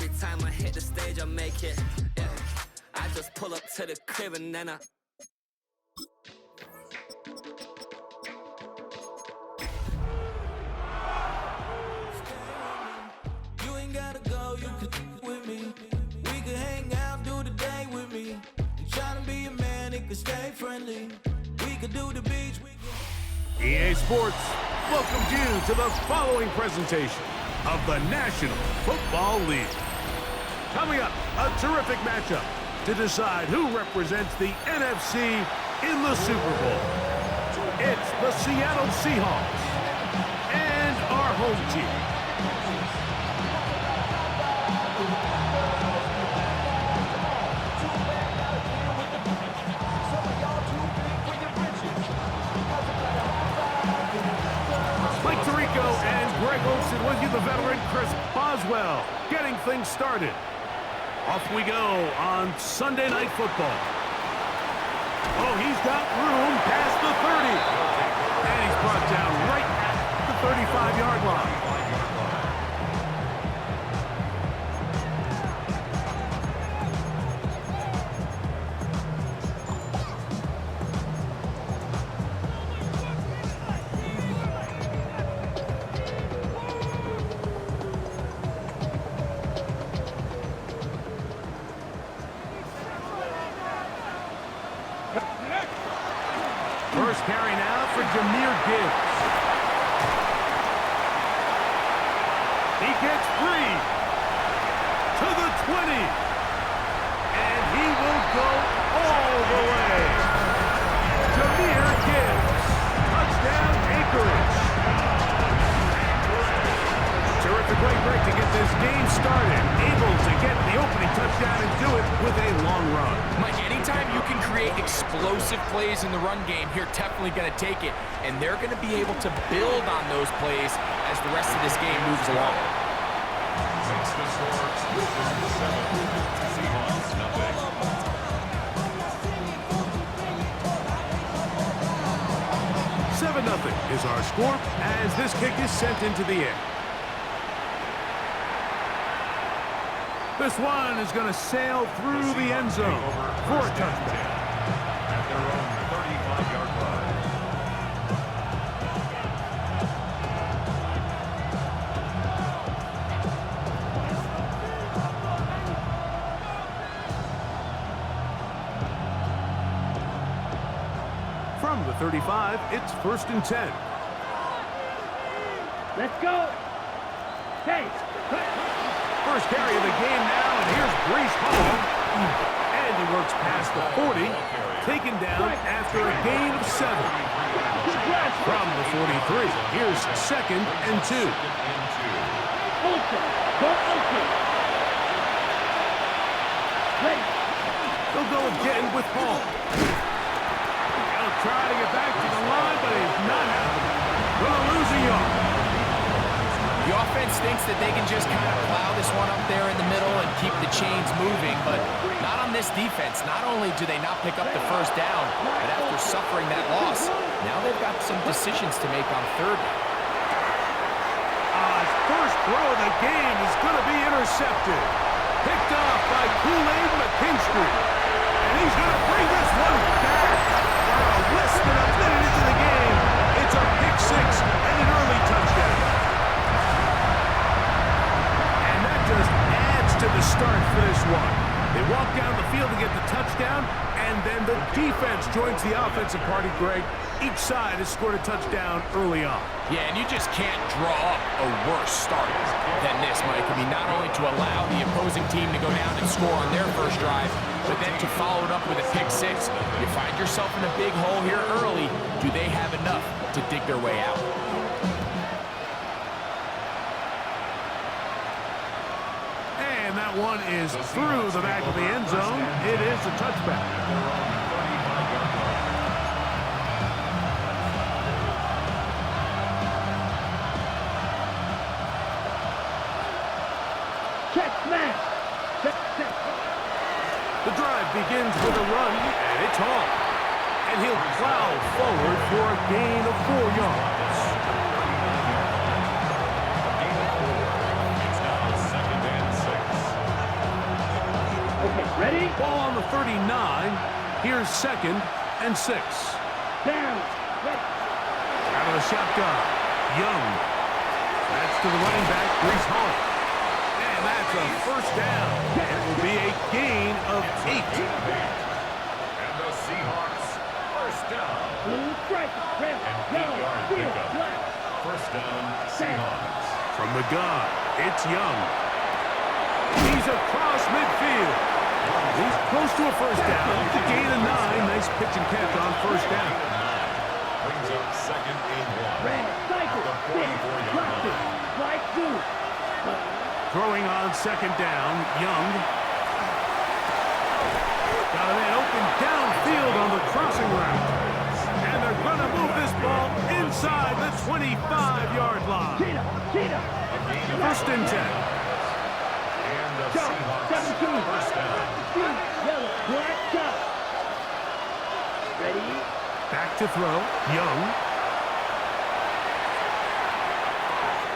Every time I hit the stage, I make it. Yeah. I just pull up to the crib and then I. You ain't gotta go, you can with me. We can hang out, do the day with me. You tryna be a man, it can stay friendly. We could do the beach, we can... EA Sports welcomes you to the following presentation of the National Football League. Coming up, a terrific matchup to decide who represents the NFC in the Super Bowl. It's the Seattle Seahawks and our home team. Mike Tirico and Greg Olsen with you, the veteran Chris Boswell, getting things started. Off we go on Sunday Night Football. Oh, he's got room past the 30. And he's brought down right at the 35-yard line. First carry now for Jahmyr Gibbs. He gets free to the 20. And he will go all the way. Jahmyr Gibbs. Touchdown, Anchorage. Terrific late break to get this game started. Able to get the opening touchdown and do it with a long run. Mike, anytime you can create explosive plays in the run game, you're definitely going to take it. And they're going to be able to build on those plays as the rest of this game moves along. Makes the score 7, Seahawks nothing. Nothing is our score as this kick is sent into the air. This one is going to sail through the end zone for a touchdown. At their own 35-yard line. From the 35, it's 1st and 10. Let's go. Hey. First carry of the game now, and here's Breece Hall. And he works past the 40, taken down after a gain of 7. From the 43, here's 2nd and 2. They'll go again with Hall. They'll try to get back to the line, but it's not happening. Gonna lose a yard. The offense thinks that they can just kind of plow this one up there in the middle and keep the chains moving, but not on this defense. Not only do they not pick up the first down, but after suffering that loss, now they've got some decisions to make on 3rd down. His first throw of the game is going to be intercepted. Picked off by Kool-Aid McKinstry. And he's going to bring this one back. Less than a minute into the game, it's a pick 6 and an early touchdown. Just adds to the start for this one. They walk down the field to get the touchdown, and then the defense joins the offensive party, Greg. Each side has scored a touchdown early on. Yeah, and you just can't draw up a worse start than this, Mike. I mean, not only to allow the opposing team to go down and score on their first drive, but then to follow it up with a pick 6. You find yourself in a big hole here early. Do they have enough to dig their way out? And that one is through the back of the end zone. It is a touchback. The drive begins with a run, and it's Hall. And he'll plow forward for a gain of 4 yards. It's now 2nd and 6. Ball on the 39. Here's 2nd and 6. Down. Out of the shotgun. Young. That's to the running back, Brees Hall. And that's a first down. It will be a gain of 8. And the Seahawks, first down. Blue stripe. Red. And Yellow. 8-yard Field. pickup. Black. First down, Seahawks. From the gun, it's Young. He's across midfield. He's close to a first down. The gain of 9. Nice pitch and catch on first down. Brings up 2nd and 1. Red. Cycle. At the 44-yard Dropped it. line. Strike 2. Throwing on 2nd down, Young. Got a man open downfield on the crossing route. And they're going to move this ball inside the 25-yard line. Cheetah. First and 10. And the Seahawks, 17. first down. Blue. Yellow. Black. Shot. Ready. Back to throw, Young.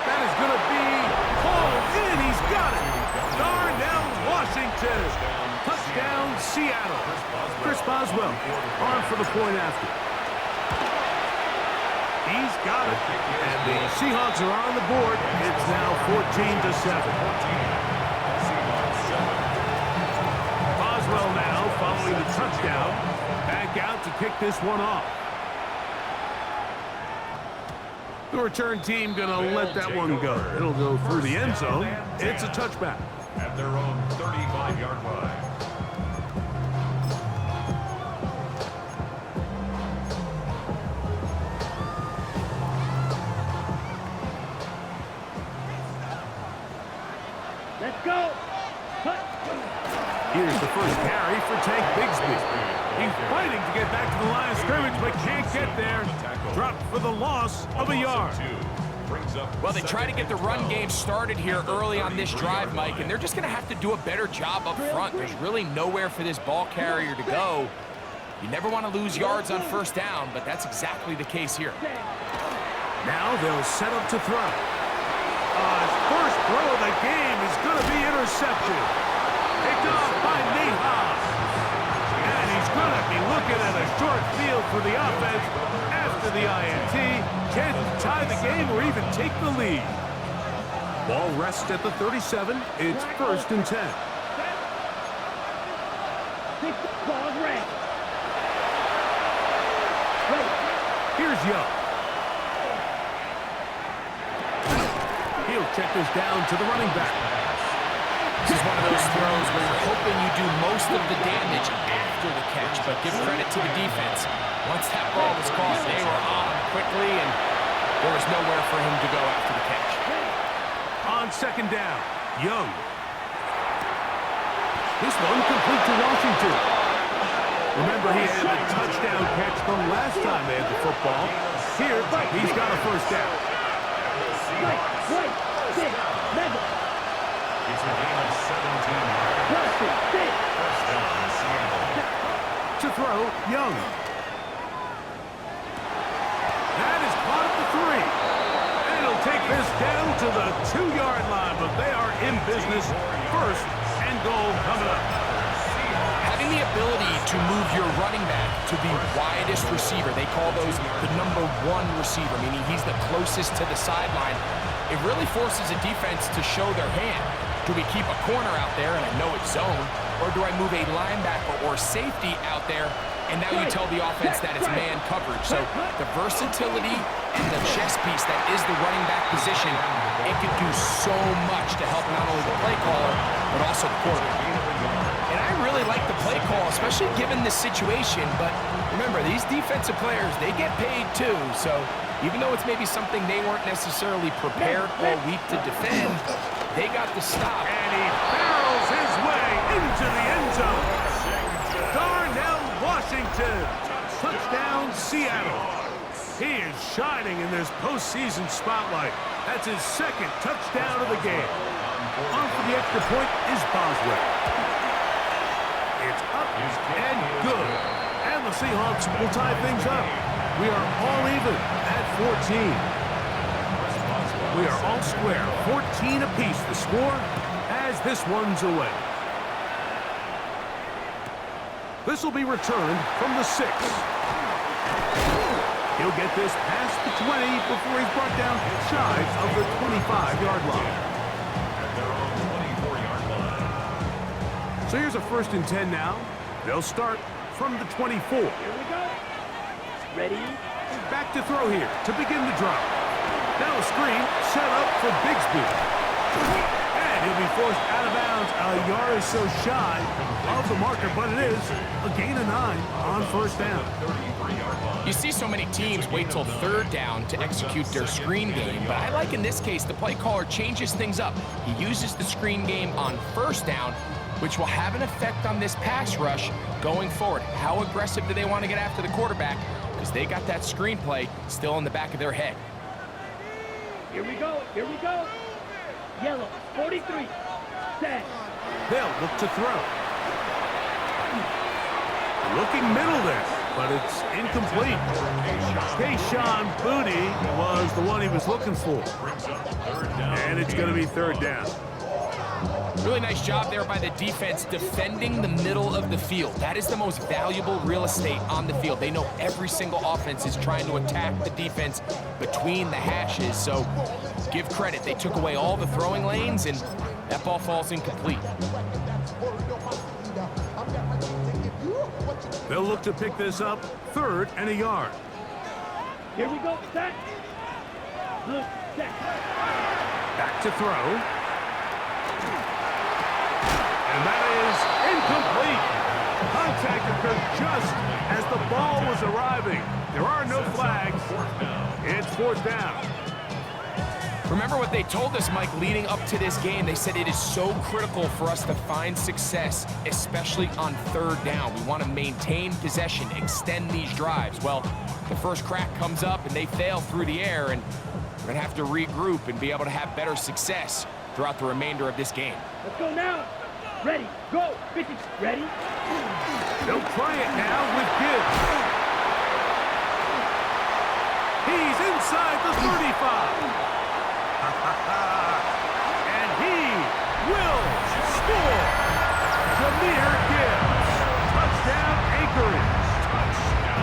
That is going to be hauled in. He's got it. Darnell Washington. Touchdown, Seattle. Chris Boswell on for the point after. He's got it. And the Seahawks are on the board. It's now 14-7. Boswell now following the touchdown. Back out to kick this one off. The return team going to let that one go. It'll go through the end zone. It's a touchback. At their own 35-yard line. Let's go. Here's the first carry for Tank Bigsby. He's fighting to get back to the line of scrimmage, but can't get there. Dropped for the loss of a yard. Well, they try to get the run game started here early on this drive, Mike, and they're just going to have to do a better job up front. There's really nowhere for this ball carrier to go. You never want to lose yards on first down, but that's exactly the case here. Now they'll set up to throw. His first throw of the game is going to be intercepted. Picked off by Nate Haas. And he's going to be looking at a short field for the offense after the INT. Can't tie the game or even take the lead. Ball rests at the 37. It's first and 10. Ball's red. Here's Young. He'll check this down to the running back. This is one of those throws where you're hoping you do most of the damage after the catch, but give credit to the defense. Once that ball was caught, they were on quickly, and there was nowhere for him to go after the catch. On second down, Young. This one complete to Washington. Remember, he had a touchdown catch the last time they had the football. Here, he's got a first down. It's a gain of 17 yards. First down, Seattle. To throw, Young. That is caught at the 3. And he'll take this down to the 2-yard line, but they are in business. First and goal coming up. Having the ability to move your running back to the widest receiver, they call those the number 1 receiver, meaning he's the closest to the sideline. It really forces a defense to show their hand. Do we keep a corner out there, and I know it's zone, or do I move a linebacker or safety out there, and now you tell the offense that it's man coverage? So the versatility and the chess piece that is the running back position, it can do so much to help not only the play caller, but also the quarterback. And I really like the play call, especially given this situation, but remember, these defensive players, they get paid too, so even though it's maybe something they weren't necessarily prepared all week to defend, they got the stop. And he barrels his way into the end zone. Darnell Washington. Touchdown, Seattle. He is shining in this postseason spotlight. That's his 2nd touchdown of the game. On for the extra point is Boswell. It's up and good. And the Seahawks will tie things up. We are all even at 14. We are all square, 14 apiece the score as this one's away. This will be returned from the 6. He'll get this past the 20 before he's brought down shy of the 25-yard line. At their own 24-yard line. So here's a 1st and 10 now. They'll start from the 24. Here we go. Ready? Back to throw here to begin the drive. Now a screen set up for Bigsby. And he'll be forced out of bounds a yard or so shy of the marker, but it is a gain of 9 on 1st down. You see so many teams wait till 3rd down to execute their screen game, but I like in this case the play caller changes things up. He uses the screen game on 1st down, which will have an effect on this pass rush going forward. How aggressive do they want to get after the quarterback? Because they got that screenplay still in the back of their head. Here we go. Here we go. Yellow, 43. Set. They'll look to throw. Looking middle there, but it's incomplete. Kayshawn Booty was the one he was looking for. And it's going to be 3rd down. Really nice job there by the defense defending the middle of the field. That is the most valuable real estate on the field. They know every single offense is trying to attack the defense between the hashes. So give credit. They took away all the throwing lanes, and that ball falls incomplete. They'll look to pick this up 3rd and a yard. Here we go. Set. Look, set. Back to throw. And that is incomplete. Contact occurred just as the ball was arriving. There are no flags. It's 4th down. Remember what they told us, Mike, leading up to this game. They said it is so critical for us to find success, especially on 3rd down. We want to maintain possession, extend these drives. Well, the first crack comes up and they fail through the air, and we're going to have to regroup and be able to have better success throughout the remainder of this game. Let's go now. Ready, go. 50. Ready? They'll try it now with Gibbs. He's inside the 35. And he will score. Jahmyr Gibbs. Touchdown Anchorage.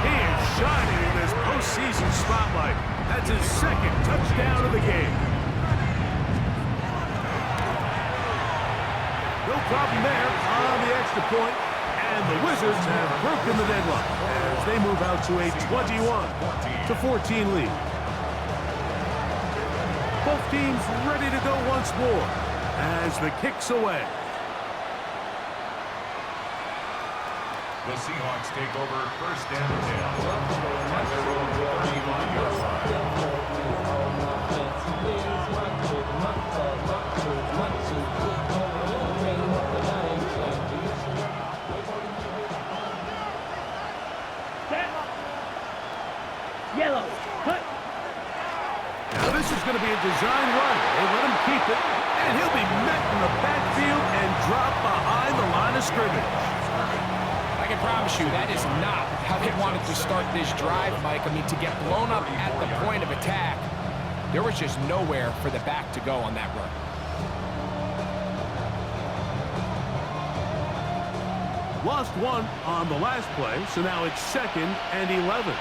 He is shining in this postseason spotlight. That's his 2nd touchdown of the game. No problem there on the extra point, and the Wizards have broken the deadlock as they move out to a 21-14 lead. Both teams ready to go once more as the kick's away. The Seahawks take over 1st and 10 at their own 31-yard line. Yellow, cut. Now this is going to be a design run. They let him keep it, and he'll be met in the backfield and dropped behind the line of scrimmage. I can promise you that is not how they wanted to start this drive, Mike. I mean, to get blown up at the point of attack, there was just nowhere for the back to go on that run. Lost 1 on the last play, so now it's 2nd and 11.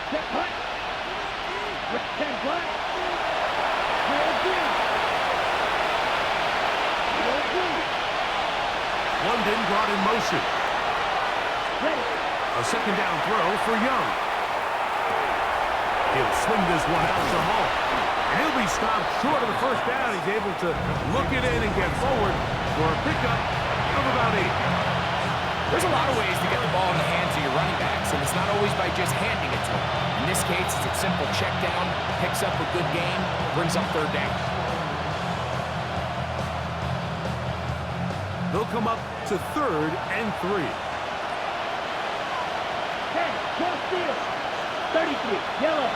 Set, cut. With 10 black. London brought in motion. Ready. A 2nd down throw for Young. He'll swing this one out to Hall. And he'll be stopped short of the 1st down. He's able to look it in and get forward for a pickup of about 8. There's a lot of ways to get the ball in the hands of your running backs, and it's not always by just handing it to them. In this case, it's a simple check down, picks up a good gain, brings up 3rd down. They'll come up to 3rd and 3. 10, cross field. 33, yellow.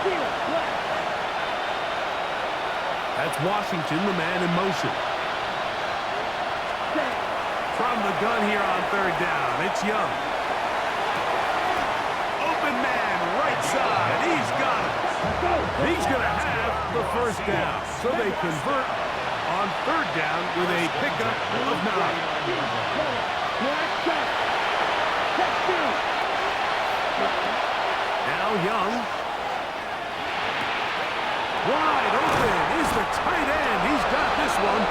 Field, black. That's Washington, the man in motion. Set. From the gun here on 3rd down, it's Young. Open man, right side, he's got it. Let's go. He's going to have the 1st down. So they convert on 3rd down with a pickup of 9. Black shot. Now Young. Wide open is the tight end. He's got this one.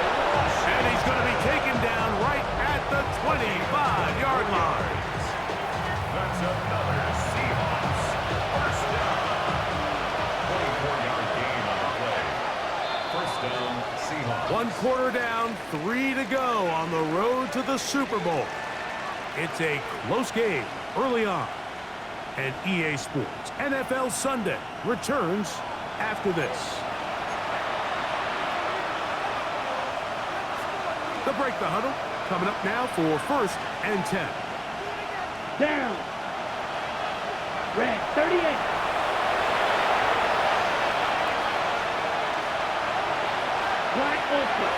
And he's going to be taken down right at the 25-yard line. That's another Seahawks first down. 24-yard gain on the play. First down, Seahawks. 1 quarter down, 3 to go on the road to the Super Bowl. It's a close game early on. And EA Sports NFL Sunday returns after this. The break the huddle coming up now for 1st and 10. Down. Red, 38. Wide open.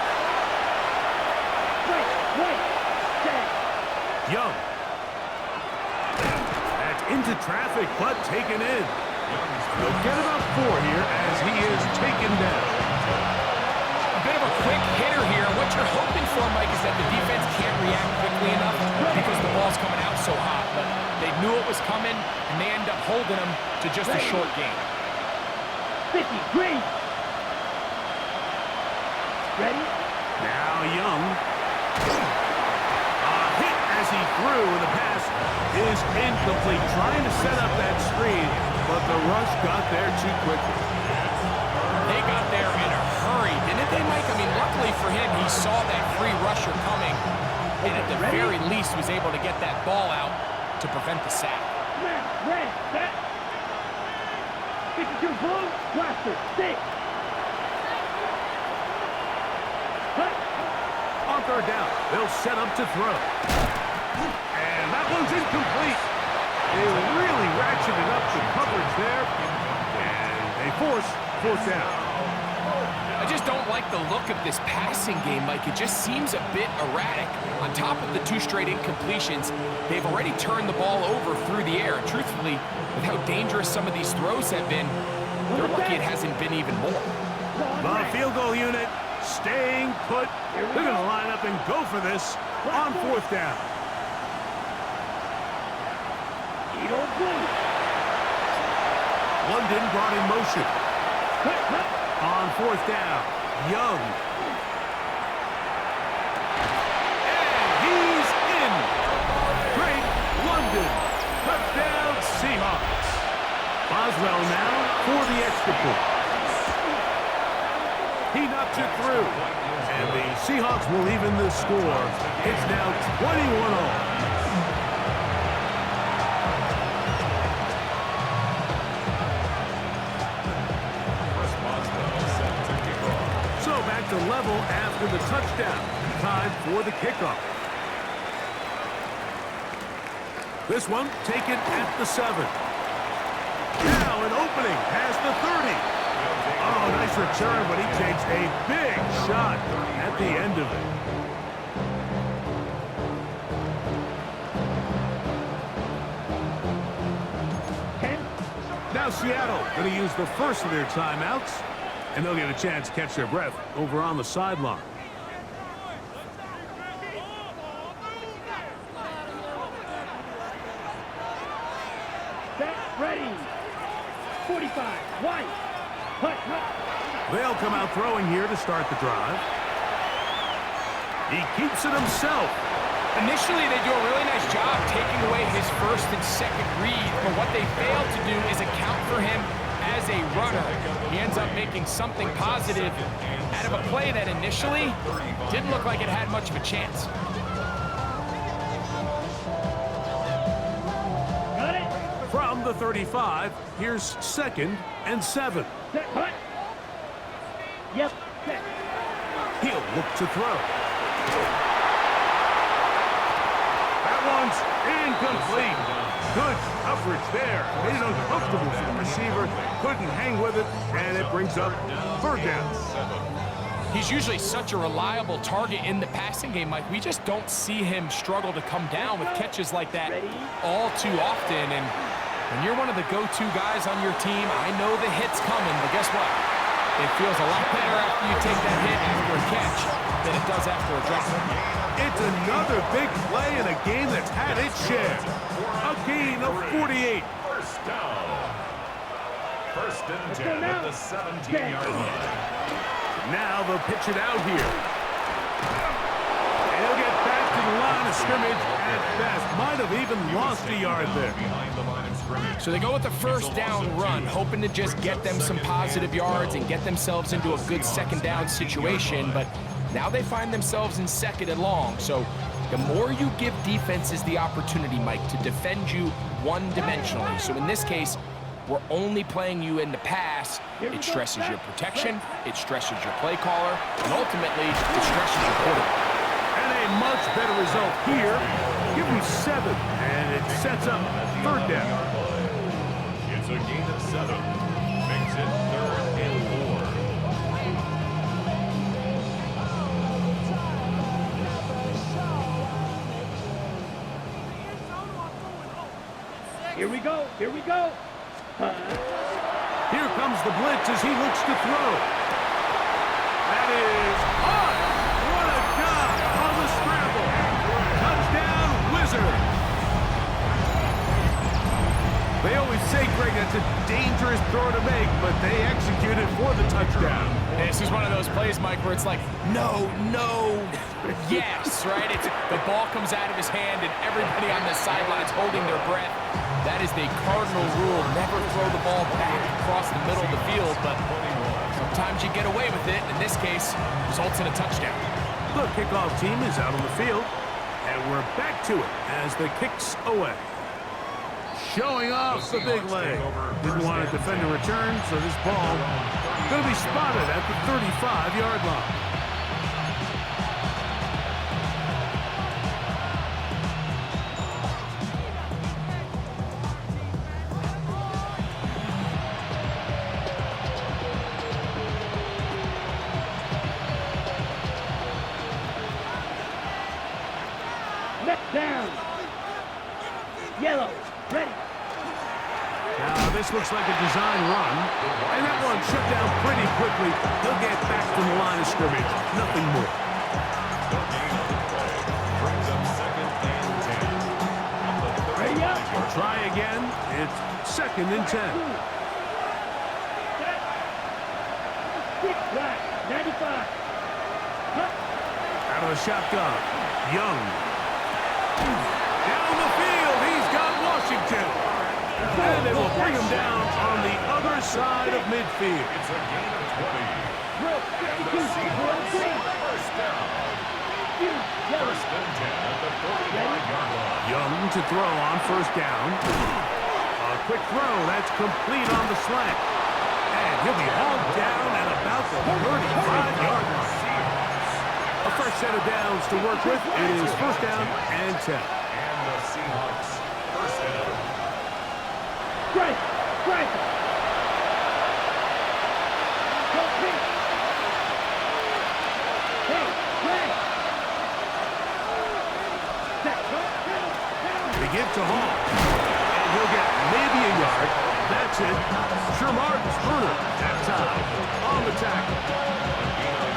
Wait. Set. Young. That's into traffic, but taken in. They'll get about 4 here as he is taken down. A bit of a quick hitter here. What you're hoping for, Mike, is that the defense can't react quickly enough because the ball's coming out so hot. But they knew it was coming, and they end up holding them to just a short game. 50, green. Ready? Now Young. A hit as he threw, and the pass is incomplete. Trying to set up that screen, but the rush got there too quickly. They got there in a hurry, didn't they, Mike? I mean, luckily for him, he saw that free rusher coming, and at the very least was able to get that ball out to prevent the sack. Red, set. 52 blue, blaster, 6. Cut. On 3rd down, they'll set up to throw. And that one's incomplete. They really ratcheted up the coverage there, and they force 4th down. I just don't like the look of this passing game, Mike. It just seems a bit erratic. On top of the 2 straight incompletions, they've already turned the ball over through the air. And truthfully, with how dangerous some of these throws have been, they're lucky it hasn't been even more. The field goal unit staying put. They're going to line up and go for this on 4th down. London brought in motion. On 4th down, Young. And he's in. Great London. Touchdown Seahawks. Boswell now for the extra point. He knocks it through. And the Seahawks will even the score. It's now 21-all. To level after the touchdown. Time for the kickoff. This one taken at the 7. Now an opening past the 30. Oh, nice return, but he takes a big shot at the end of it. Now Seattle going to use the first of their timeouts. And they'll get a chance to catch their breath over on the sideline. Set, ready. 45, white. Hut. They'll come out throwing here to start the drive. He keeps it himself. Initially, they do a really nice job taking away his 1st and 2nd read, but what they fail to do is account for him as a runner. He ends up making something positive out of a play that initially didn't look like it had much of a chance. Got it. From the 35, here's 2nd and 7. Set, hut. Yep, set. He'll look to throw. That one's incomplete. Good coverage there. Made it uncomfortable for the receiver. Couldn't hang with it, and it brings up 3rd down. He's usually such a reliable target in the passing game, Mike. We just don't see him struggle to come down with catches like that all too often. And when you're one of the go-to guys on your team, I know the hit's coming, but guess what? It feels a lot better after you take that hit after a catch than than it does after a drop. It's another big play in a game that's had its share. A gain of 48. First down. First and 10 at the 17-yard line. Now they'll pitch it out here. And he'll get back to the line of scrimmage at best. Might have even lost a yard there. Behind the line of scrimmage. So they go with the first down run, hoping to just get them some positive yards and get themselves into a good second down situation, but now they find themselves in second and long. So the more you give defenses the opportunity, Mike, to defend you one-dimensionally. So in this case, we're only playing you in the pass. It stresses your protection, it stresses your play caller, and ultimately, it stresses your quarterback. And a much better result here. Give them 7, and it sets up third down. It's a gain of 7. Makes it 3rd and 4. Here we go. Here we go. Here comes the blitz as he looks to throw. That is hot. What a job on the scramble. Touchdown, Wizard. They always say, Greg, that's a dangerous throw to make, but they execute it for the touchdown. This is one of those plays, Mike, where it's like, no, yes, right? The ball comes out of his hand, and everybody on the sidelines holding their breath. That is the cardinal rule. Never throw the ball back across the middle of the field, but sometimes you get away with it. In this case, results in a touchdown. The kickoff team is out on the field, and we're back to it as the kick's away. Showing off the big leg. Didn't want to defend a return, so this ball going to be spotted at the 35-yard line. Down. Yellow. Ready. Now this looks like a design run, and that one shut down pretty quickly. He'll get back to the line of scrimmage. Nothing more. The gain of the play brings up 2nd and 10. On the 30. Ready up. Try again. It's 2nd and 10. Six flat. 95. Cut. Out of the shotgun. Young. Down the field. He's got Washington. And they will bring him down on the other side of midfield. It's a gain of 20. Drill. And 52. the Seahawks first down. Yellow. First and 10 at the 35-yard line. Young to throw on first down. A quick throw. That's complete on the slant. And he'll be hauled down at about the 35-yard line. A fresh set of downs to work with. It is first down and 10. And the Seahawks first down. Strike. Strike. Go pitch. Hey, play. They give to Hall. And he'll get maybe a yard. That's it. Shermar's Bruner at time on the tackle.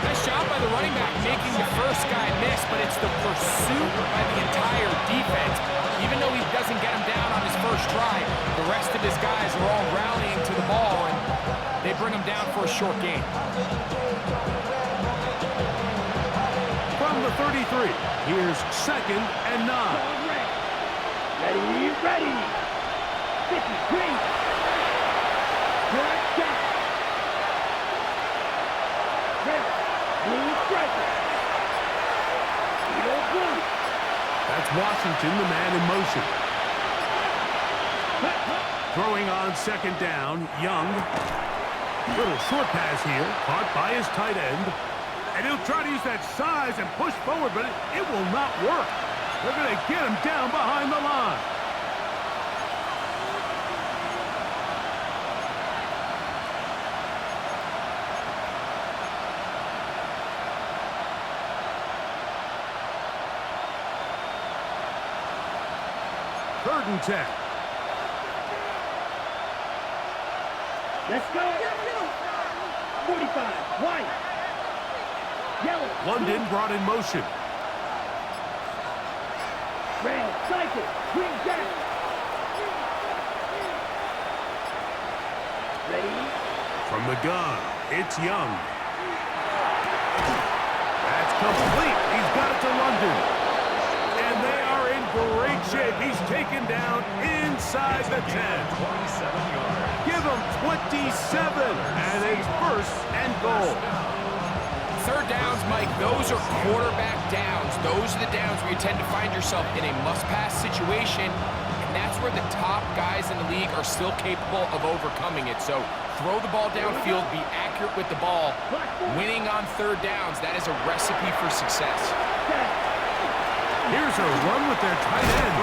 Nice job by the running back making the first guy miss, but it's the pursuit by the entire defense. Even though he doesn't get him down on his first try, the rest of his guys are all rallying to the ball, and they bring him down for a short gain. From the 33, here's 2nd and 9. Ready, ready. 50, green. Good shot. Red, blue striker. Eagle blue. That's Washington, the man in motion. Throwing on 2nd down, Young. Little short pass here, caught by his tight end. And he'll try to use that size and push forward, but it will not work. They're going to get him down behind the line. Third and 10. Let's go. 45, white. Yellow. London brought in motion. Red, cycle, swing down. Ready? From the gun, it's Young. That's complete. He's got it to London. And they are in great shape. He's taken down inside the 10. 27 yards. Give him 27, and it's first and goal. Third downs, Mike, those are quarterback downs. Those are the downs where you tend to find yourself in a must-pass situation, and that's where the top guys in the league are still capable of overcoming it. So throw the ball downfield, be accurate with the ball. Winning on third downs, that is a recipe for success. Here's a run with their tight end.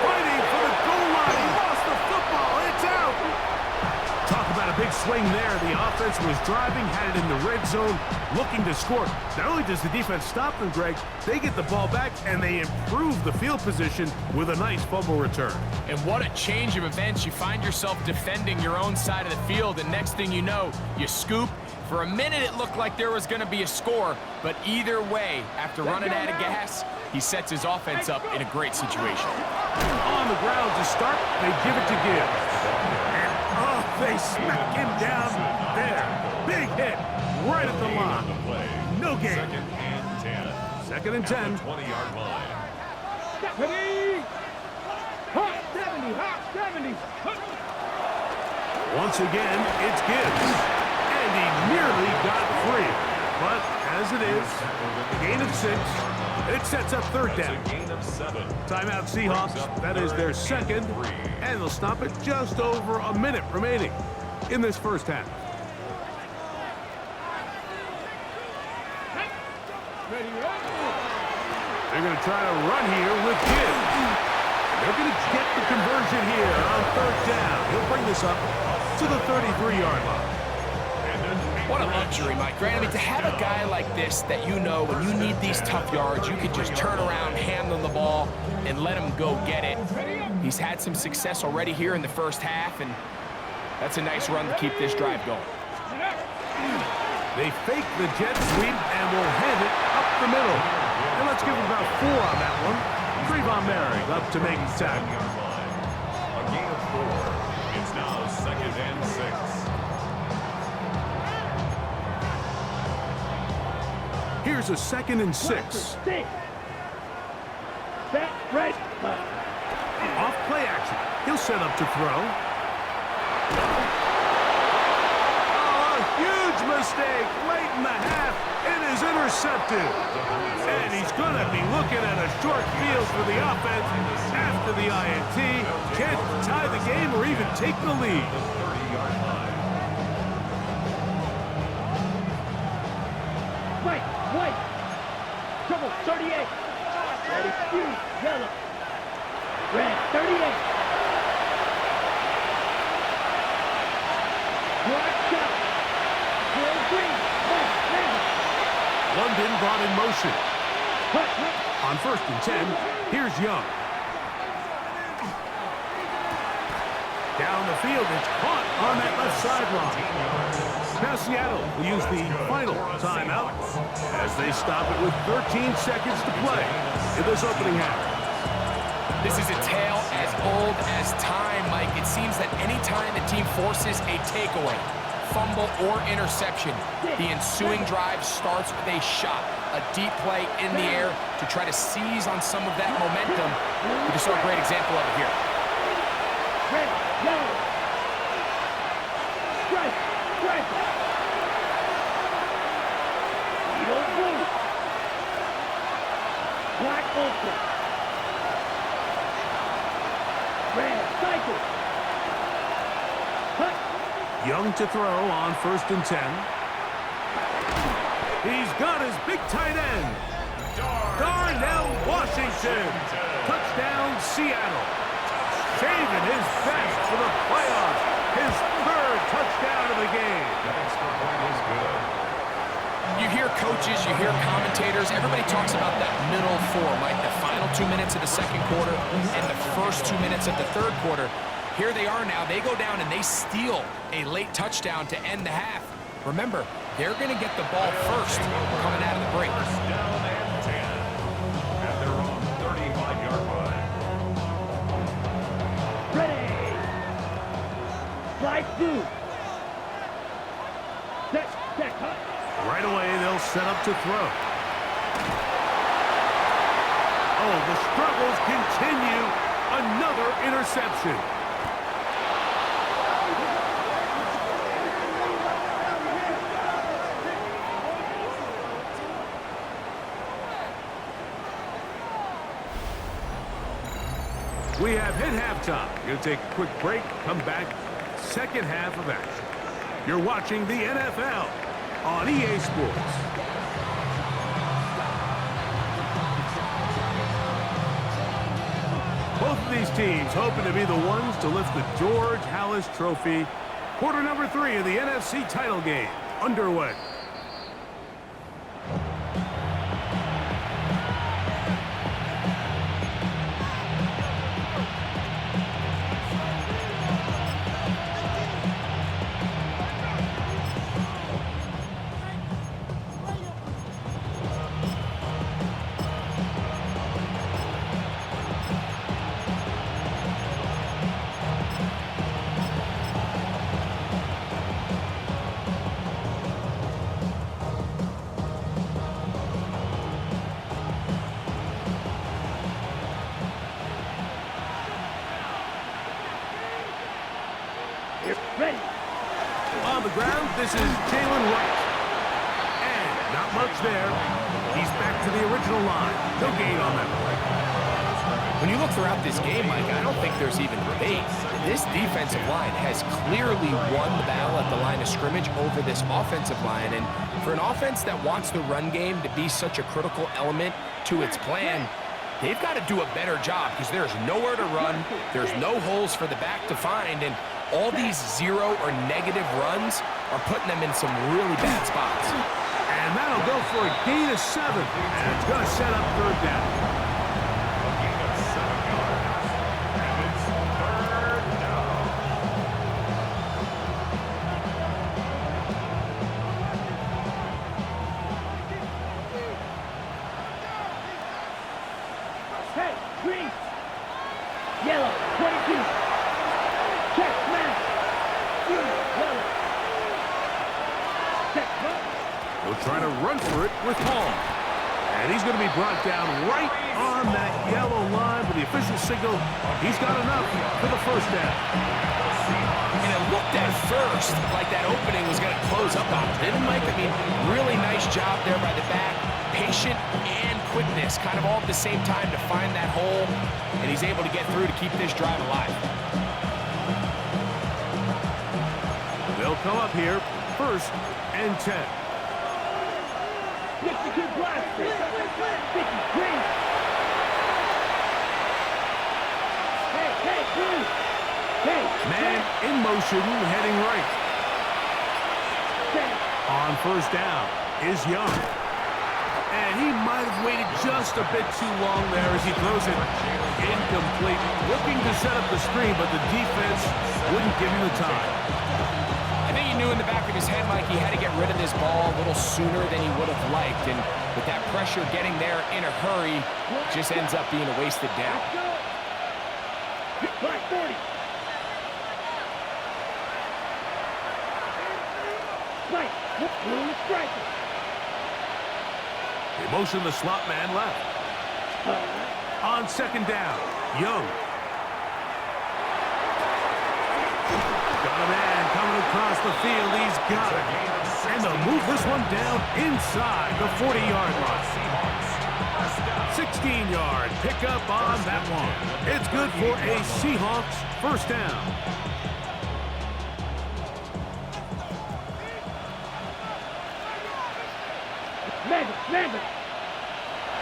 Fighting for the goal line. He lost the football. It's out. Talk about a big swing there. The offense was driving, had it in the red zone, looking to score. Not only does the defense stop them, Greg, they get the ball back, and they improve the field position with a nice fumble return. And what a change of events. You find yourself defending your own side of the field, and next thing you know, you scoop. For a minute, it looked like there was going to be a score, but either way, after running out of gas, he sets his offense up in a great situation. On the ground to start, they give it to Gibbs. And, they smack him down there. Big hit right at the line. No gain. Second and 10. 20-yard line. Ready? Hot 70, hot 70. Once again, it's Gibbs. And he nearly got free. But as it is, gain of 6. It sets up third down. It's a gain of 7. Timeout Seahawks. That is their second. And they'll stop it just over a minute remaining in this first half. They're going to try to run here with Gibbs. They're going to get the conversion here on third down. He'll bring this up to the 33-yard line. What a luxury, Mike. Grant, I mean, to have a guy like this that you know when you need these tough yards, you can just turn around, hand them the ball, and let him go get it. He's had some success already here in the first half, and that's a nice run to keep this drive going. They fake the jet sweep and will hand it up the middle. And let's give him about 4 on that one. Trayvon Merrick up to make the tackle. A gain of 4. It's now second and 6. Here's a second and 6. Back, right. Off play action. He'll set up to throw. Oh, a huge mistake late in the half. It is intercepted. And he's going to be looking at a short field for the offense after the INT. Can't tie the game or even take the lead. 30-yard line. White. Trouble, 38. Ready, fuse, yellow. Red, 38. Black shot. Gold green. White, red. London brought in motion. On first and 10, here's Young. Down the field, it's caught on that left sideline. Now Seattle will use the final timeout as they stop it with 13 seconds to play in this opening half. This is a tale as old as time, Mike. It seems that any time the team forces a takeaway, fumble, or interception, the ensuing drive starts with a shot, a deep play in the air to try to seize on some of that momentum. We just saw a great example of it here. Red, yellow. Strike. Yellow, blue. Black, ultra. Red, cycle. Cut. Young to throw on first and 10. He's got his big tight end. Darnell Washington. Touchdown, Seattle. Saving his best for the playoffs. His third touchdown of the game. That extra point is good. You hear coaches, you hear commentators, everybody talks about that middle 4, Mike, the final 2 minutes of the second quarter and the first 2 minutes of the third quarter. Here they are now. They go down and they steal a late touchdown to end the half. Remember, they're going to get the ball first coming out of the break. First down and 10 at their own 35-yard line. Ready. Slide through. Set, cut. Right away, they'll set up to throw. Oh, the struggles continue. Another interception. We have hit halftime. We'll take a quick break, come back, second half of action. You're watching the NFL on EA Sports. Both of these teams hoping to be the ones to lift the George Halas Trophy. Quarter number 3 of the NFC title game underway. Ready. On the ground, this is Jalen White. And not much there. He's back to the original line. No gain on that play. When you look throughout this game, Mike, I don't think there's even debate. This defensive line has clearly won the battle at the line of scrimmage over this offensive line. And for an offense that wants the run game to be such a critical element to its plan, they've got to do a better job because there's nowhere to run. There's no holes for the back to find. And all these zero or negative runs are putting them in some really bad spots. And that'll go for a gain of 7. And it's going to set up third down. A gain of 7 yards. And it's third down. Hey, green. Yellow, 22. Check, smash. Green, yellow. Check, cut. They'll try to run for it with Hall. And he's going to be brought down right on that yellow line with the official signal. He's got enough for the first down. And it looked at first like that opening was going to close up on it, didn't Mike? I mean, really nice job there by the back. Patient and quickness, kind of all at the same time to find that hole. And he's able to get through to keep this drive alive. They'll come up here, first and 10. Mexican blaster. Sticky, green. Hey, green. Hey, Man in motion, heading right. On first down is Young. And he might have waited just a bit too long there as he throws it incomplete. Looking to set up the screen, but the defense wouldn't give him the time. I think he knew in the back of his head, Mike, he had to get rid of this ball a little sooner than he would have liked. And with that pressure getting there in a hurry, just ends up being a wasted down. Black 40. Right, blue striker. They motion the slot man left. On second down, Young. Got a man coming across the field. He's got it. And they'll move this one down inside the 40-yard line. 16-yard pickup on that one. It's good for a Seahawks first down. Madden.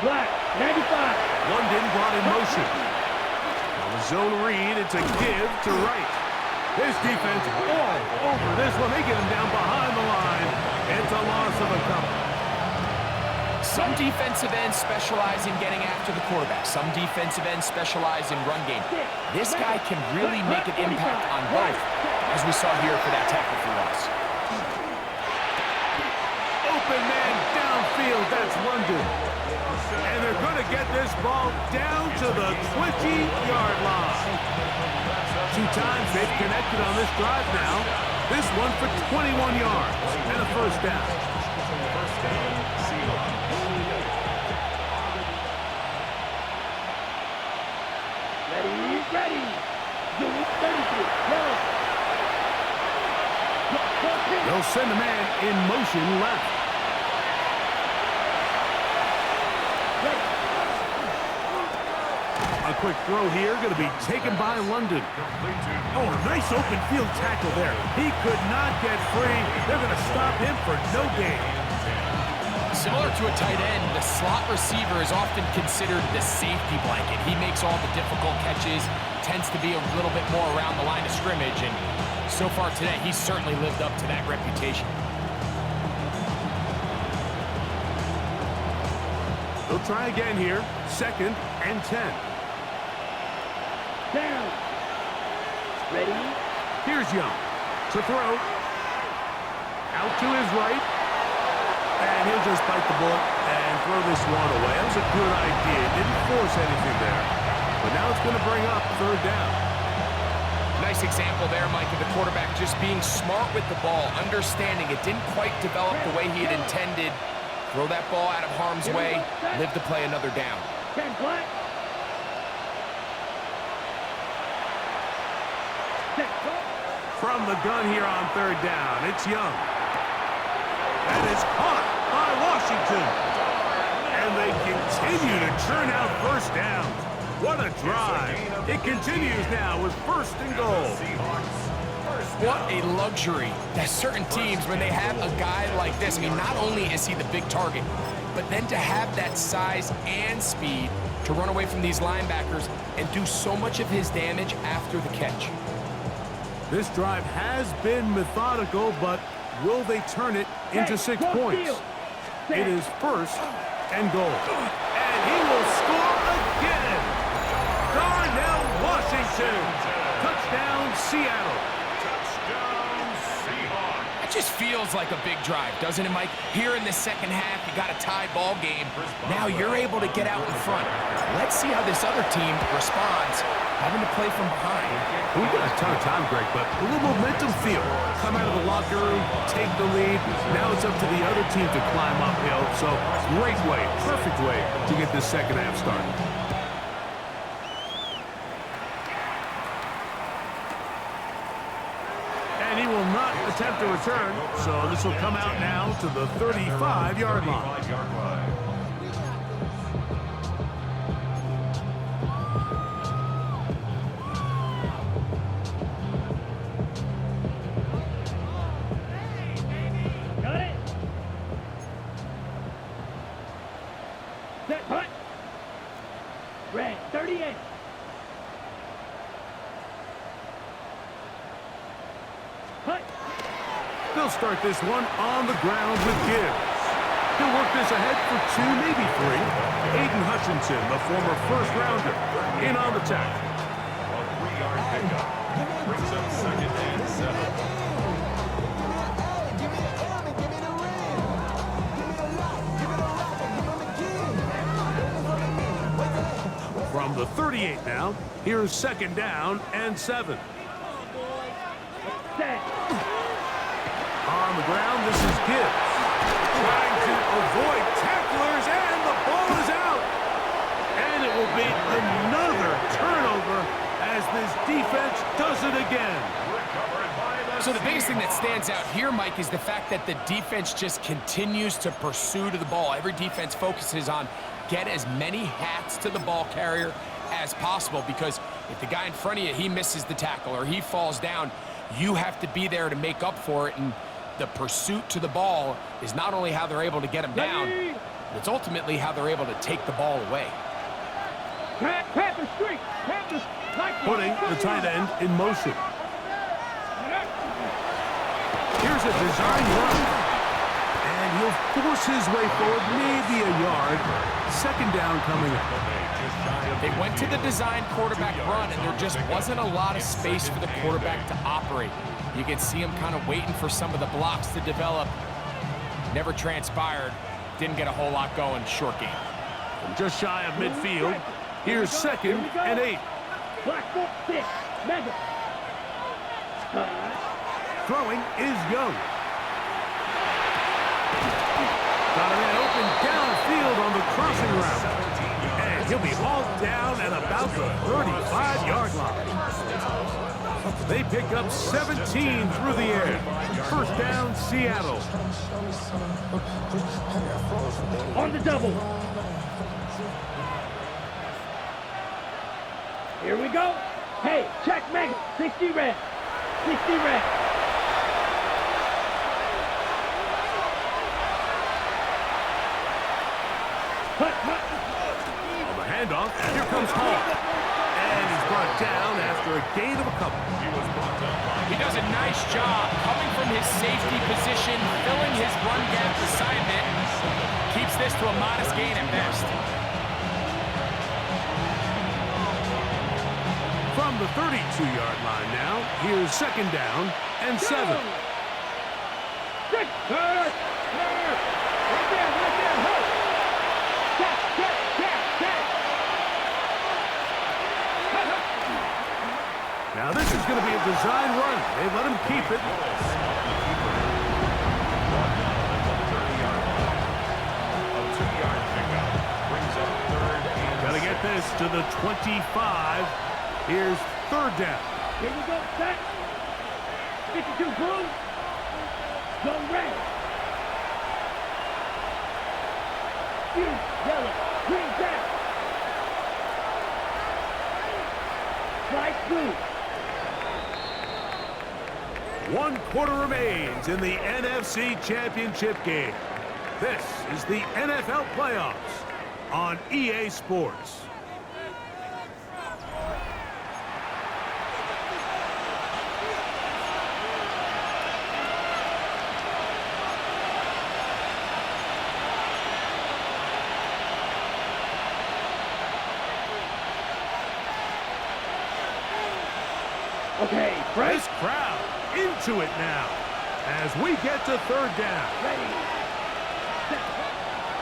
Black, 95. London brought in motion. On the zone read, it's a give to right. This defense all over this one. They get him down behind the line. It's a loss of a couple. Some defensive ends specialize in getting after the quarterback. Some defensive ends specialize in run game. This guy can really make an impact on both, as we saw here for that tackle for loss. field, that's London. And they're going to get this ball down to the 20-yard line. 2 times they've connected on this drive now. This one for 21 yards and a first down. First down, Seahawks. Ready. Zoom, 33. Yellow. They'll send a man in motion left. A quick throw here, going to be taken by London. Oh, a nice open field tackle there. He could not get free. They're going to stop him for no gain. Similar to a tight end, the slot receiver is often considered the safety blanket. He makes all the difficult catches, tends to be a little bit more around the line of scrimmage, and so far today, he's certainly lived up to that reputation. They'll try again here. 2nd and 10. Down. Ready. Here's Young to throw. Out to his right. And he'll just bite the bullet and throw this one away. That was a good idea. Didn't force anything there. But now it's going to bring up 3rd down. Nice example there, Mike, of the quarterback just being smart with the ball, understanding it didn't quite develop the way he had intended. Throw that ball out of harm's way, live to play another down. 10 black. From the gun here on 3rd down, it's Young. And it's caught by Washington. And they continue to churn out first down. What a drive. It continues now with 1st and goal. What a luxury that certain teams, when they have a guy like this, I mean, not only is he the big target, but then to have that size and speed to run away from these linebackers and do so much of his damage after the catch. This drive has been methodical, but will they turn it into 6 points? It is 1st and goal. And he will score again. Darnell Washington. Touchdown, Seattle. Touchdown, Seahawks. It just feels like a big drive, doesn't it, Mike? Here in the second half, you got a tie ball game. Now you're able to get out in front. Let's see how this other team responds, having to play from behind. We've got a ton of time, Greg, but a little momentum feel. Come out of the locker room, take the lead. Now it's up to the other team to climb uphill. So great way, perfect way to get this second half started. And he will not attempt to return. So this will come out now to the 35-yard line. 35-yard line. Got it. Set punt. Red 38. Punt. They'll start this one on the ground with Gibbs. He'll work this ahead for 2, maybe 3. Aiden Hutchinson, the former first-rounder, in on the tackle. A 3-yard pickup. Brings up 2nd and 7. From the 38 now, here's 2nd down and 7. Set. On the ground, this is Gibbs. Trying to avoid tacklers, and the ball is out. And it will be another turnover as this defense does it again. So the biggest thing that stands out here, Mike, is the fact that the defense just continues to pursue to the ball. Every defense focuses on get as many hats to the ball carrier as possible, because if the guy in front of you, he misses the tackle or he falls down, you have to be there to make up for it. And the pursuit to the ball is not only how they're able to get him down, it's ultimately how they're able to take the ball away. Panther streak. Panther. Putting the tight end in motion. Here's a design run. And he'll force his way forward, maybe a yard. 2nd down coming up. They went to the design quarterback run, and there just wasn't a lot of space for the quarterback to operate. You can see him kind of waiting for some of the blocks to develop. Never transpired. didn't get a whole lot going short game. From just shy of midfield, here's 2nd and 8. Black foot 6. Mega. Throwing is Young. Got a man open downfield on the crossing route. And he'll be hauled down at about the 35-yard line. They pick up 17 through the air. First down, Seattle. On the double. Here we go. Hey, check Mega. 60 red. 60 red. Hut. On the handoff, here comes Hall. And he's brought down after a gain of a couple. He does a nice job coming from his safety position, filling his run gap assignment. Keeps this to a modest gain at best. From the 32-yard line now, here's 2nd down and 7. Right there. Hold. Check. Now this is going to be a design run. They let him keep it. Got to get this to the 25. Here's 3rd down. Here we go, set. 52 blue. Zone red. Blue, yellow, green back. Slide blue. 1 quarter remains in the NFC Championship game. This is the NFL playoffs on EA Sports. Okay, Frank. This crowd into it now as we get to 3rd down. Ready.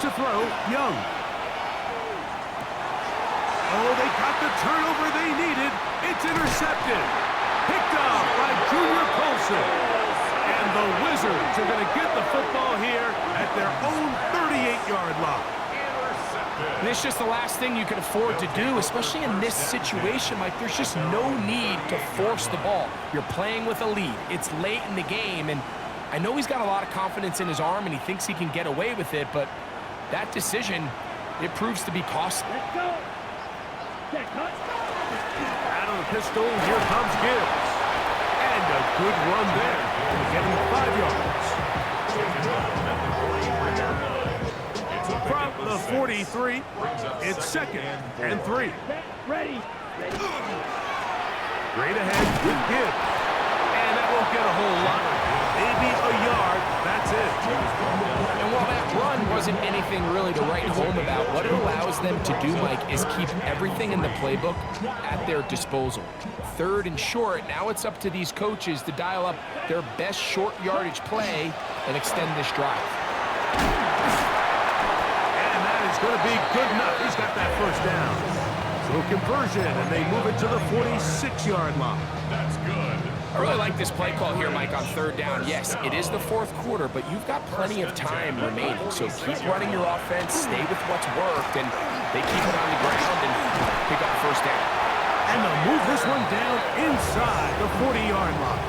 To throw, Young. Oh, they got the turnover they needed. It's intercepted. Picked off by Junior Colson. And the Wizards are going to get the football here at their own 38-yard line. And it's just the last thing you can afford to do, especially in this situation. Like, there's just no need to force the ball. You're playing with a lead. It's late in the game, and I know he's got a lot of confidence in his arm, and he thinks he can get away with it, but that decision, it proves to be costly. Let's go. Check, hut. Out of the pistol, here comes Gibbs. And a good run there to get him 5 yards. From the 43, it's 2nd and 3. Set, ready. Straight ahead with Gibbs. And that won't get a whole lot. Maybe a yard, that's it. And while that run wasn't anything really to write home about, what it allows them to do, Mike, is keep everything in the playbook at their disposal. 3rd and short, now it's up to these coaches to dial up their best short yardage play and extend this drive. And that is going to be good enough. He's got that 1st down. So conversion, and they move it to the 46-yard line. That's good. I really like this play call here, Mike, on 3rd down. Yes, it is the 4th quarter, but you've got plenty of time remaining. So keep running your offense, stay with what's worked, and they keep it on the ground and pick up 1st down. And they'll move this one down inside the 40-yard line.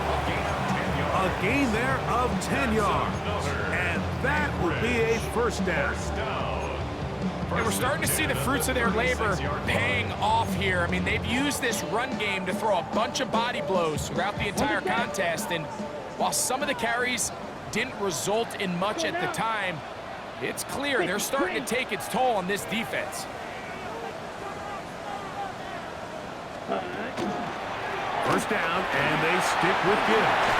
A gain there of 10 yards. And that will be a 1st down. And we're starting to see the fruits of their labor paying off here. I mean, they've used this run game to throw a bunch of body blows throughout the entire contest. And while some of the carries didn't result in much at the time, it's clear they're starting to take its toll on this defense. First down, and they stick with Gibbs.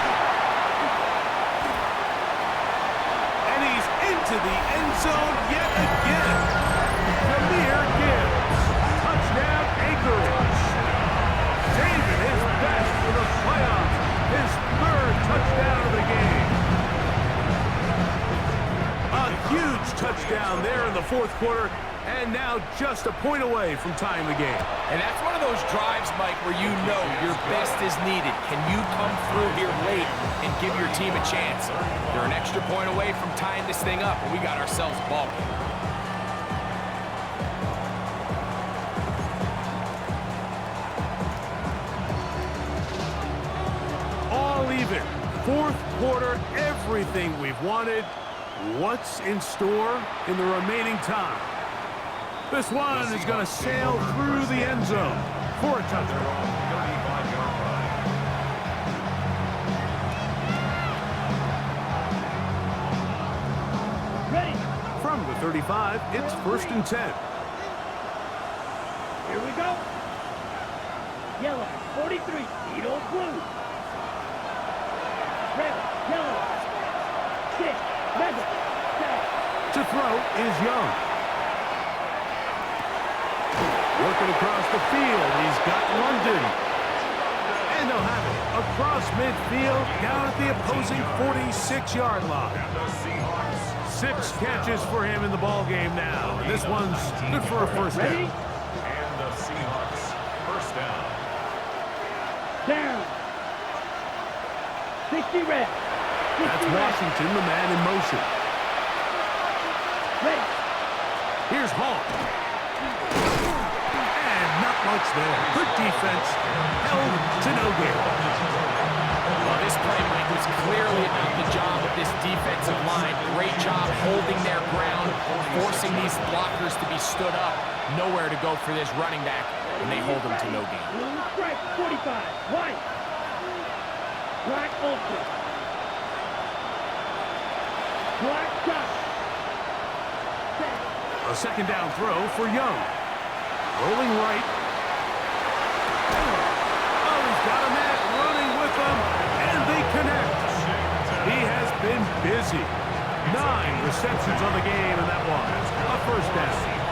And he's into the end zone yet again. Premier Gibbs. Touchdown, Anchorage. David is best for the playoffs. His 3rd touchdown of the game. A huge touchdown quarter, and now just a point away from tying the game. And that's one of those drives, Mike, where you know your best is needed. Can you come through here late and give your team a chance? They're an extra point away from tying this thing up, and we got ourselves a ball game. All even. Fourth quarter, everything we've wanted. What's in store in the remaining time? This one is going to sail through the end zone for a touchdown. Ready. From the 35, it's 1st and 10. Here we go. Yellow, 43. Edo blue. Red, yellow. 6, mega. 7. To throw is Young. Working across the field, he's got London. And they'll have it across midfield, down at the opposing 46-yard line. 6 catches for him in the ball game now. And this one's good for a first Ready? down. And the Seahawks first down. Down. 60 red. 60 That's red. Washington, the man in motion. Ready. Here's Hall. And not much there. Good defense. Held to no gain. Well, this play, Mike, was clearly about the job of this defensive line. Great job holding their ground, forcing these blockers to be stood up. Nowhere to go for this running back, and they hold him to no gain. Blue stripe, 45. White. Black ultra. Black top. A second down throw for Young. Rolling right. Oh, he's got a man running with them, and they connect. He has been busy. 9 receptions on the game, and that one, a first down.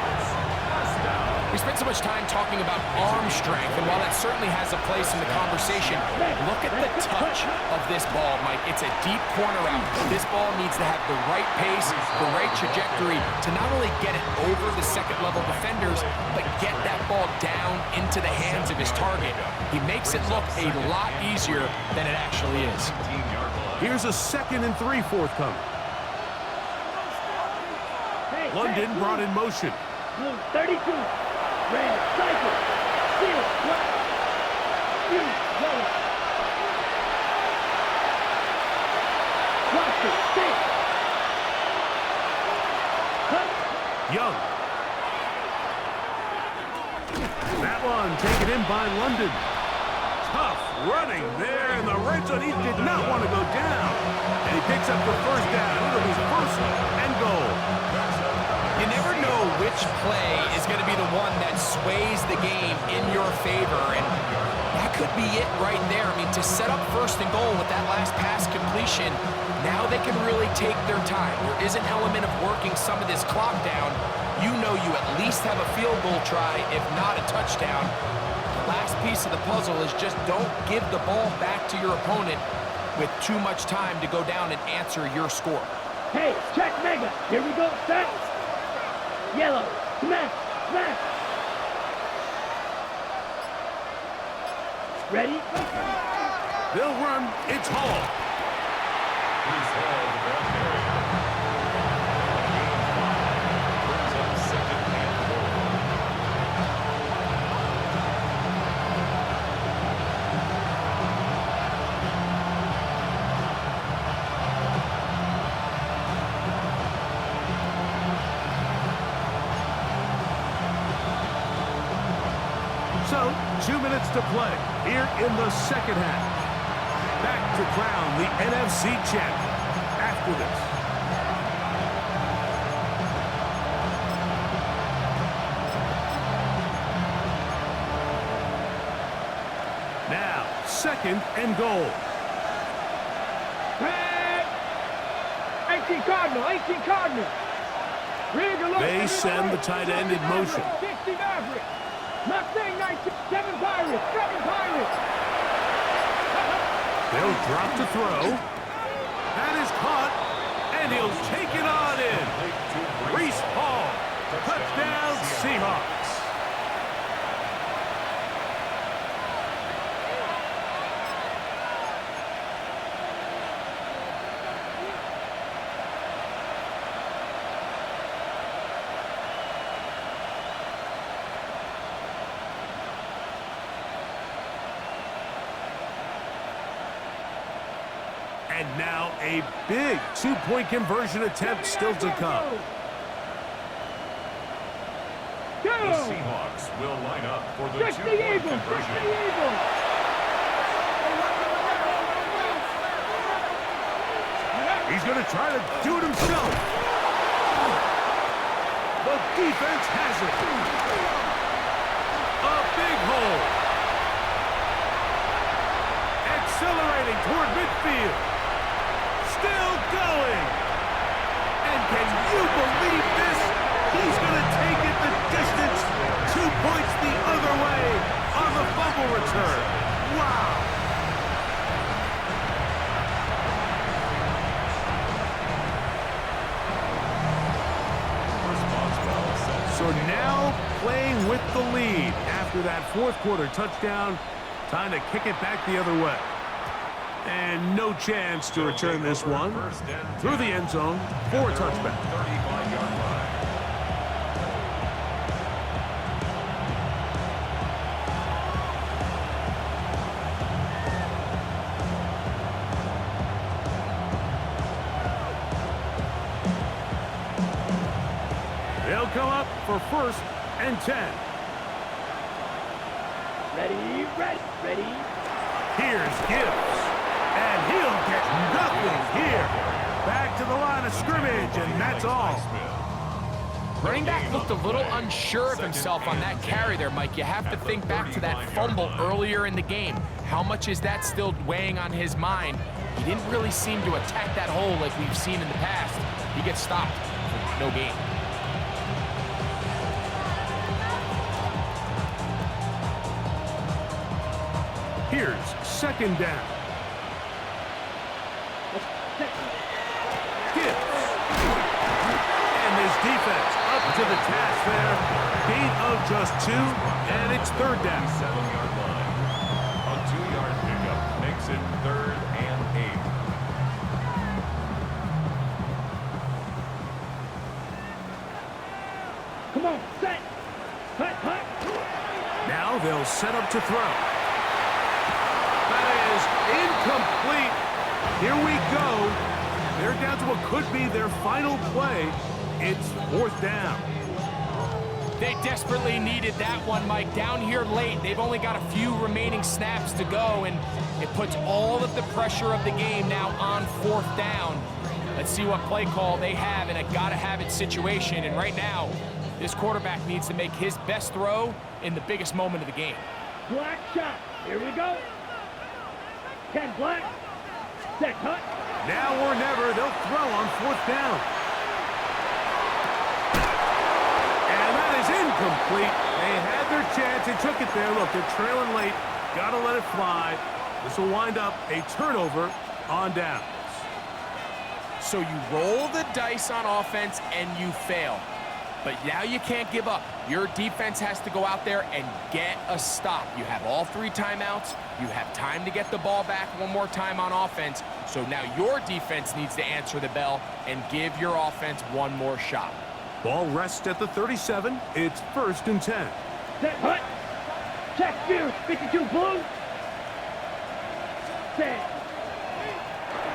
We spent so much time talking about arm strength, and while that certainly has a place in the conversation, look at the touch of this ball, Mike. It's a deep corner out. This ball needs to have the right pace, the right trajectory to not only get it over the second-level defenders, but get that ball down into the hands of his target. He makes it look a lot easier than it actually is. Here's a 2nd and 3 forthcoming. London brought in motion. Blue, 32. Red, cycle. Steel, black. Blue, yellow. Roster, 6. Cut. Young. That one taken in by London. Tough running there in the red zone. He did not want to go down. And he picks up the first down. It'll be 1st and goal. You never know which play is going to be the one that sways the game in your favor, and that could be it right there. I mean, to set up 1st and goal with that last pass completion, now they can really take their time. There is an element of working some of this clock down. You know you at least have a field goal try, if not a touchdown. The last piece of the puzzle is just don't give the ball back to your opponent with too much time to go down and answer your score. Hey, check mega. Here we go. Set. Yellow. Smash. Smash. Ready? They'll run. It's Hall. He's hauled that area. Game 5 brings up 2nd and goal. So, 2 minutes to play here in the second half. Back to crown the NFC champ after this. Now, 2nd and goal. Hey! 18 Cardinal. 18 Cardinal. They send the tight end in motion. 60 Maverick. Mustang 19. 7 Pirates. 7 Pirates. They'll drop to throw. That is caught, and he'll take it on in. Reese Hall Touchdown, Seahawks. And now a big two-point conversion attempt still to come. The Seahawks will line up for the Check the two-point Eagles! Check conversion. the Eagles! He's going to try to do it himself. The defense has it. A big hole. Accelerating toward midfield. Still going. And can you believe this? He's going to take it the distance. 2 points the other way on the fumble return. Wow. So now playing with the lead after that fourth quarter touchdown. Time to kick it back the other way. And no chance to return this one through the end zone for a touchback. 35-yard line. They'll come up for 1st and 10. Ready, ready. Here's Gibbs. And he'll get nothing here. Back to the line of scrimmage, and that's all. Running back looked a little unsure of himself on that carry there, Mike. You have to think back to that fumble earlier in the game. How much is that still weighing on his mind? He didn't really seem to attack that hole like we've seen in the past. He gets stopped. No gain. Here's 2nd down. Gibbs. And his defense up to the task there. Gain of just 2, and it's 3rd down. 7-yard line. A 2-yard pickup makes it 3rd and 8. Come on, set. Hut. Now they'll set up to throw. That is incomplete. Here we go. They're down to what could be their final play. It's 4th down. They desperately needed that one, Mike. Down here late, they've only got a few remaining snaps to go, and it puts all of the pressure of the game now on 4th down. Let's see what play call they have in a gotta-have-it situation, and right now, this quarterback needs to make his best throw in the biggest moment of the game. Black shot. Here we go. 10 black. Set hut. Now or never, they'll throw on 4th down. And that is incomplete. They had their chance and took it there. Look, they're trailing late. Got to let it fly. This will wind up a turnover on downs. So you roll the dice on offense and you fail. But now you can't give up. Your defense has to go out there and get a stop. You have all 3 timeouts. You have time to get the ball back one more time on offense. So now your defense needs to answer the bell and give your offense one more shot. Ball rests at the 37. It's 1st and 10. Set hut. Check Spears. 52 blue. Set.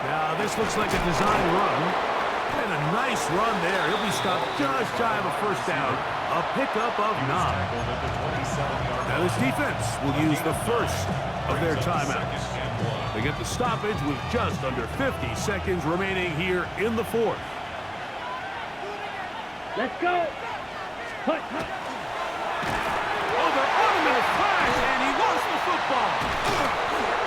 Now this looks like a design run. And a nice run there. He'll be stopped just shy of a 1st down. A pickup of 9. Now this defense will use the first of their timeouts. They get the stoppage with just under 50 seconds remaining here in the 4th. Let's go. Hut. Oh, they're on him in a flash, and he lost the football.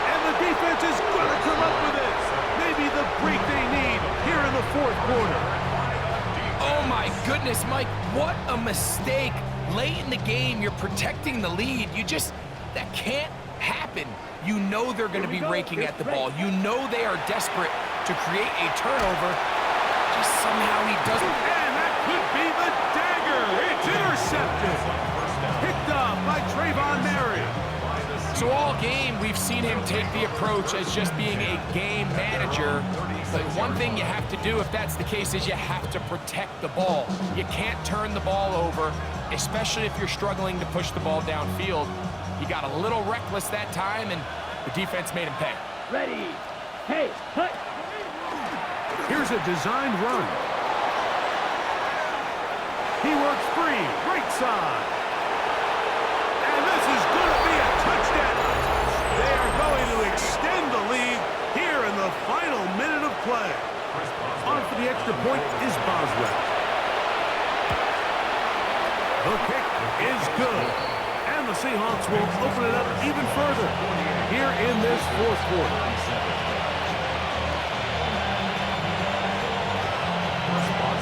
And the defense is going to come up with it. Maybe the break they need here in the 4th quarter. Oh my goodness, Mike, what a mistake. Late in the game, you're protecting the lead. That can't happen. You know they're going to be raking at the ball. You know they are desperate to create a turnover. Just somehow he doesn't. And that could be the dagger. intercepted. Picked up by Trayvon Mary. So all game, we've seen him take the approach as just being a game manager. But one thing you have to do, if that's the case, is you have to protect the ball. You can't turn the ball over, especially if you're struggling to push the ball downfield. He got a little reckless that time, and the defense made him pay. Ready. Hey, hut. Here's a designed run. He works free, right side. And this is going to be a touchdown. They are going to extend the lead here in the final minute of play. On for the extra point is Boswell. The kick is good. And the Seahawks will open it up even further here in this fourth quarter.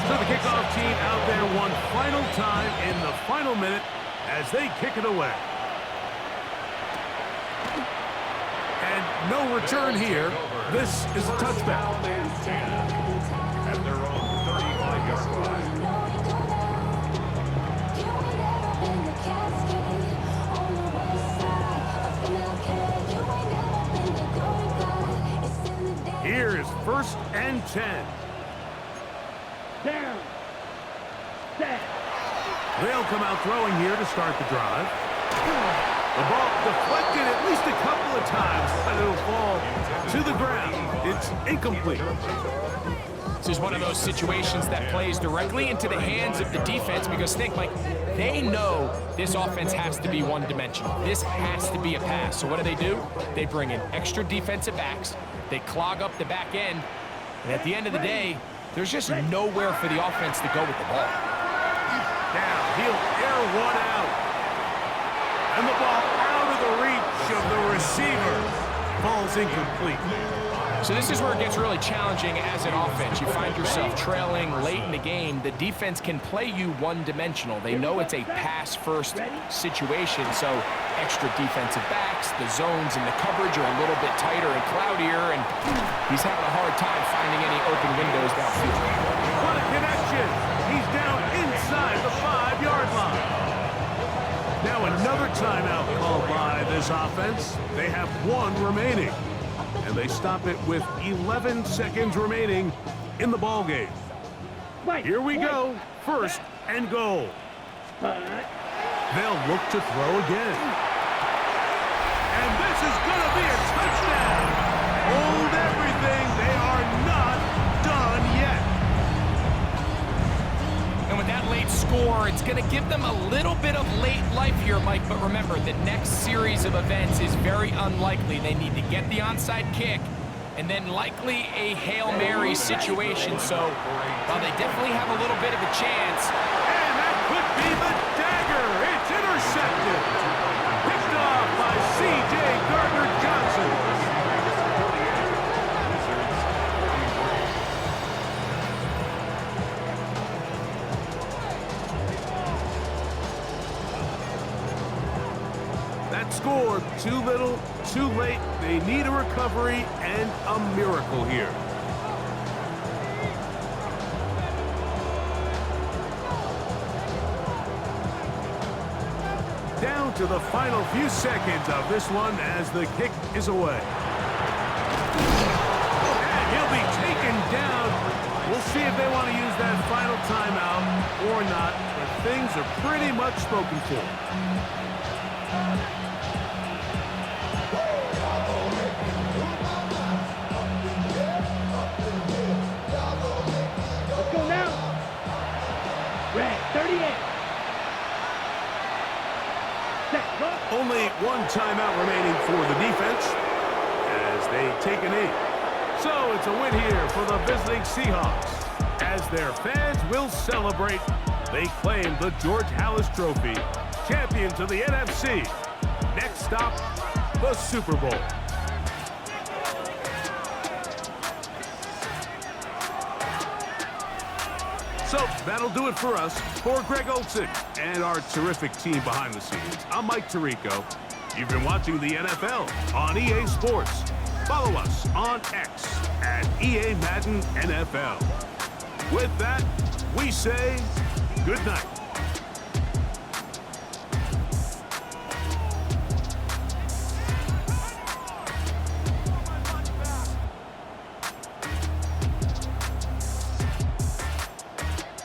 So the kickoff team out there one final time in the final minute as they kick it away. And no return here. This is a touchback. At their own 35-yard line. Here is 1st and 10. Down. Set. They'll come out throwing here to start the drive. The ball deflected at least a couple of times, but it'll fall to the ground. It's incomplete. This is one of those situations that plays directly into the hands of the defense because think, Mike, they know this offense has to be one-dimensional. This has to be a pass. So what do? They bring in extra defensive backs. They clog up the back end. And at the end of the day, there's just nowhere for the offense to go with the ball. Now he'll air one out. And the ball out of the reach of the receiver. Falls incomplete. So this is where it gets really challenging as an offense. You find yourself trailing late in the game. The defense can play you one-dimensional. They know it's a pass-first situation, so extra defensive backs, the zones and the coverage are a little bit tighter and cloudier, and he's having a hard time finding any open windows downfield. What a connection! He's down inside the 5-yard line. Now another timeout called by this offense. They have one remaining. And they stop it with 11 seconds remaining in the ball game. Here we go. 1st and goal. They'll look to throw again. And this is going to be a touchdown. Hold everything. They are not done yet. And with that late score, it's going to give them a little bit of late life here, Mike. But remember, the next series of events is very unlikely. They need to get the onside kick and then likely a Hail Mary situation. So while they definitely have a little bit of a chance. And that could be the dagger. It's intercepted. Picked off by C.J. Gardner-Johnson. Scored too little, too late. They need a recovery and a miracle here. Down to the final few seconds of this one as the kick is away. And he'll be taken down. We'll see if they want to use that final timeout or not, but things are pretty much spoken for. Only one timeout remaining for the defense as they take a knee. So it's a win here for the visiting Seahawks. As their fans will celebrate, they claim the George Halas Trophy, champions of the NFC. Next stop, the Super Bowl. So that'll do it for us. For Greg Olson and our terrific team behind the scenes, I'm Mike Tirico. You've been watching the NFL on EA Sports. Follow us on X at EA Madden NFL. With that, we say good night.